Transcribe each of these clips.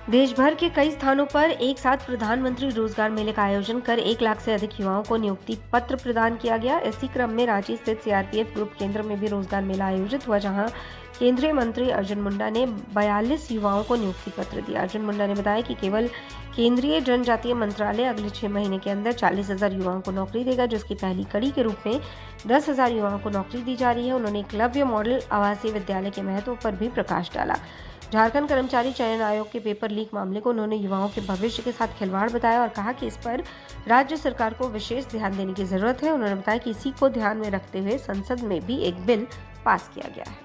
देश भर के कई स्थानों पर एक साथ प्रधानमंत्री रोजगार मेले का आयोजन कर 1 लाख से अधिक युवाओं को नियुक्ति पत्र प्रदान किया गया। इसी क्रम में रांची स्थित सीआरपीएफ ग्रुप केंद्र में भी रोजगार मेला आयोजित हुआ, जहां केंद्रीय मंत्री अर्जुन मुंडा ने 42 युवाओं को नियुक्ति पत्र दिया। अर्जुन मुंडा ने बताया कि केवल केंद्रीय जनजातीय मंत्रालय अगले 6 महीने के अंदर 40,000 युवाओं को नौकरी देगा, जिसकी पहली कड़ी के रूप में 10,000 युवाओं को नौकरी दी जा रही है। उन्होंने एकलव्य मॉडल आवासीय विद्यालय के महत्व पर भी प्रकाश डाला। झारखंड कर्मचारी चयन आयोग के पेपर लीक मामले को उन्होंने युवाओं के भविष्य के साथ खिलवाड़ बताया और कहा कि इस पर राज्य सरकार को विशेष ध्यान देने की जरूरत है। उन्होंने बताया कि इसी को ध्यान में रखते हुए संसद में भी एक बिल पास किया गया है।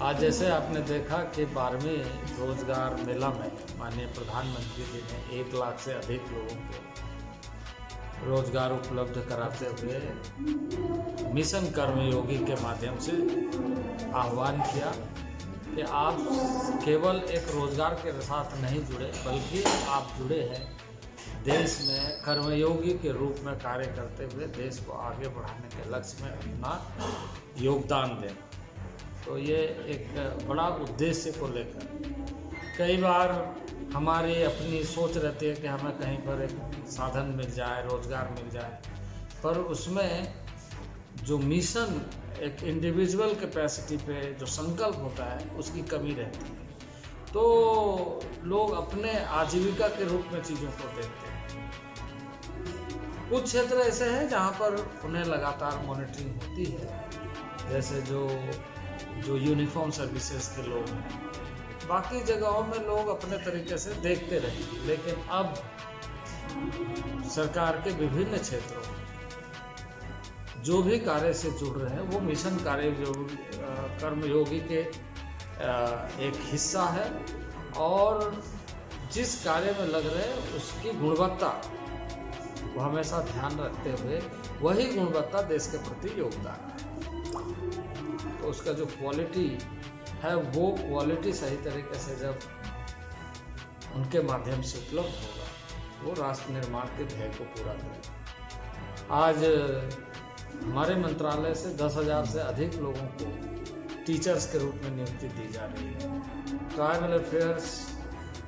आज जैसे आपने देखा कि 12वें रोजगार मेला में माननीय प्रधानमंत्री जी ने 1 लाख से अधिक लोगों को रोजगार उपलब्ध कराते हुए मिशन कर्मयोगी के माध्यम से आह्वान किया कि आप केवल एक रोजगार के साथ नहीं जुड़े, बल्कि आप जुड़े हैं देश में कर्मयोगी के रूप में कार्य करते हुए देश को आगे बढ़ाने के लक्ष्य में अपना योगदान दें। तो ये एक बड़ा उद्देश्य को लेकर कई बार हमारी अपनी सोच रहती है कि हमें कहीं पर एक साधन मिल जाए, रोजगार मिल जाए, पर उसमें जो मिशन एक इंडिविजुअल कैपेसिटी पे जो संकल्प होता है उसकी कमी रहती है। तो लोग अपने आजीविका के रूप में चीज़ों को देखते हैं। कुछ क्षेत्र ऐसे हैं जहाँ पर उन्हें लगातार मॉनिटरिंग होती है, जैसे जो यूनिफॉर्म सर्विसेज के लोग हैं। बाकी जगहों में लोग अपने तरीके से देखते रहे, लेकिन अब सरकार के विभिन्न क्षेत्रों में जो भी कार्य से जुड़ रहे हैं वो मिशन कार्य कर्मयोगी के एक हिस्सा है, और जिस कार्य में लग रहे हैं उसकी गुणवत्ता को हमेशा ध्यान रखते हुए वही गुणवत्ता देश के प्रति योगदान है। तो उसका जो क्वालिटी है वो क्वालिटी सही तरीके से जब उनके माध्यम से उपलब्ध होगा वो राष्ट्र निर्माण के ध्येय को पूरा करेगा। आज हमारे मंत्रालय से 10,000 से अधिक लोगों को टीचर्स के रूप में नियुक्ति दी जा रही है। ट्राइबल अफेयर्स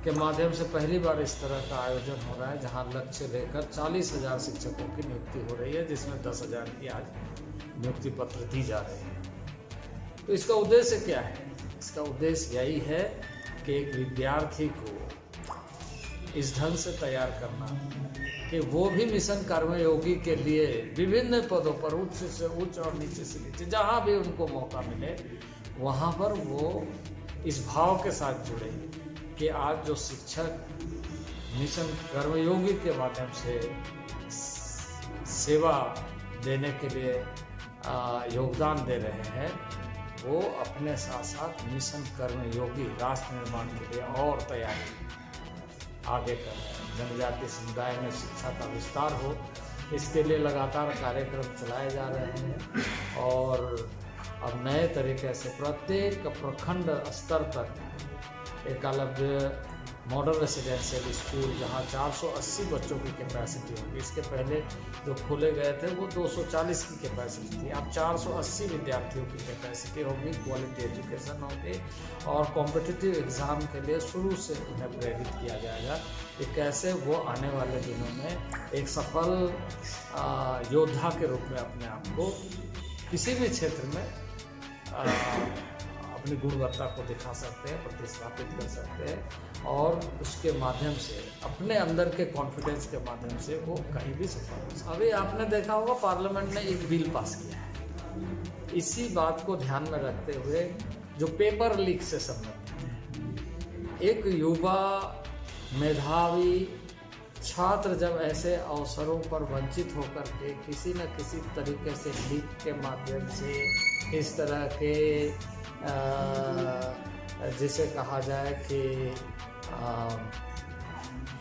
के माध्यम से पहली बार इस तरह का आयोजन हो रहा है, जहां लक्ष्य लेकर 40,000 शिक्षकों की नियुक्ति हो रही है, जिसमें 10,000 की आज नियुक्ति पत्र दी जा रही है। तो इसका उद्देश्य क्या है? इसका उद्देश्य यही है कि एक विद्यार्थी को इस ढंग से तैयार करना कि वो भी मिशन कर्मयोगी के लिए विभिन्न पदों पर उच्च से उच्च और नीचे से नीचे जहाँ भी उनको मौका मिले वहाँ पर वो इस भाव के साथ जुड़े कि आज जो शिक्षक मिशन कर्मयोगी के माध्यम से सेवा देने के लिए योगदान दे रहे हैं, वो अपने साथ साथ मिशन कर्मयोगी राष्ट्र निर्माण के लिए और तैयारी आगे कर रहे हैं। जनजातीय समुदाय में शिक्षा का विस्तार हो, इसके लिए लगातार कार्यक्रम चलाए जा रहे हैं, और अब नए तरीके से प्रत्येक प्रखंड स्तर तक एकलव्य मॉडल रेसिडेंशियल स्कूल जहां 480 बच्चों की कैपेसिटी होगी। इसके पहले जो खोले गए थे वो 240 की कैपेसिटी थी, अब 480 विद्यार्थियों की कैपेसिटी होगी। क्वालिटी एजुकेशन होगी और कॉम्पिटिटिव एग्ज़ाम के लिए शुरू से उन्हें प्रेरित किया जाएगा कि कैसे वो आने वाले दिनों में एक सफल योद्धा के रूप में अपने आप को किसी भी क्षेत्र में अपनी गुणवत्ता को दिखा सकते हैं, प्रतिस्थापित कर सकते हैं, और उसके माध्यम से अपने अंदर के कॉन्फिडेंस के माध्यम से वो कहीं भी सफल हो। अभी आपने देखा होगा पार्लियामेंट ने एक बिल पास किया है इसी बात को ध्यान में रखते हुए, जो पेपर लीक से संबंधित। एक युवा मेधावी छात्र जब ऐसे अवसरों पर वंचित होकर के किसी न किसी तरीके से लीक के माध्यम से इस तरह के जिसे कहा जाए कि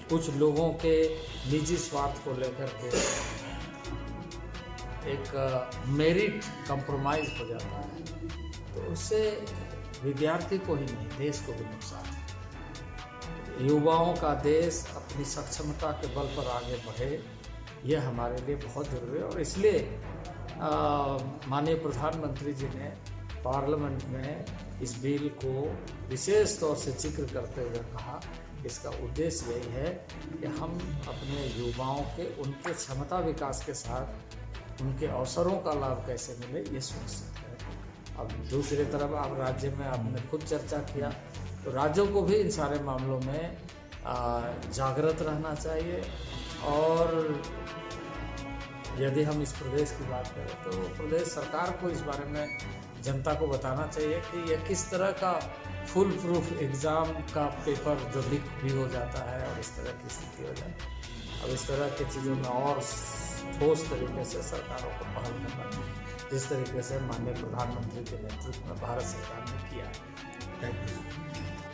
कुछ लोगों के निजी स्वार्थ को लेकर के एक मेरिट कंप्रोमाइज हो जाता है, तो उससे विद्यार्थी को ही नहीं देश को भी नुकसान है। युवाओं का देश अपनी सक्षमता के बल पर आगे बढ़े, यह हमारे लिए बहुत जरूरी है, और इसलिए माननीय प्रधानमंत्री जी ने पार्लियामेंट में इस बिल को विशेष तौर से जिक्र करते हुए कहा, इसका उद्देश्य यही है कि हम अपने युवाओं के उनके क्षमता विकास के साथ उनके अवसरों का लाभ कैसे मिले ये सुनिश्चित करें। अब दूसरी तरफ आप राज्य में आपने खुद चर्चा किया, तो राज्यों को भी इन सारे मामलों में जागृत रहना चाहिए। और यदि हम इस प्रदेश की बात करें तो प्रदेश सरकार को इस बारे में जनता को बताना चाहिए कि यह किस तरह का फुल प्रूफ एग्ज़ाम का पेपर जो लीक भी हो जाता है और इस तरह की स्थिति हो जाती है। अब इस तरह की चीज़ों में और ठोस तरीके से सरकारों को पहल करना चाहिए, जिस तरीके से माननीय प्रधानमंत्री के नेतृत्व में भारत सरकार ने किया है। Thank you.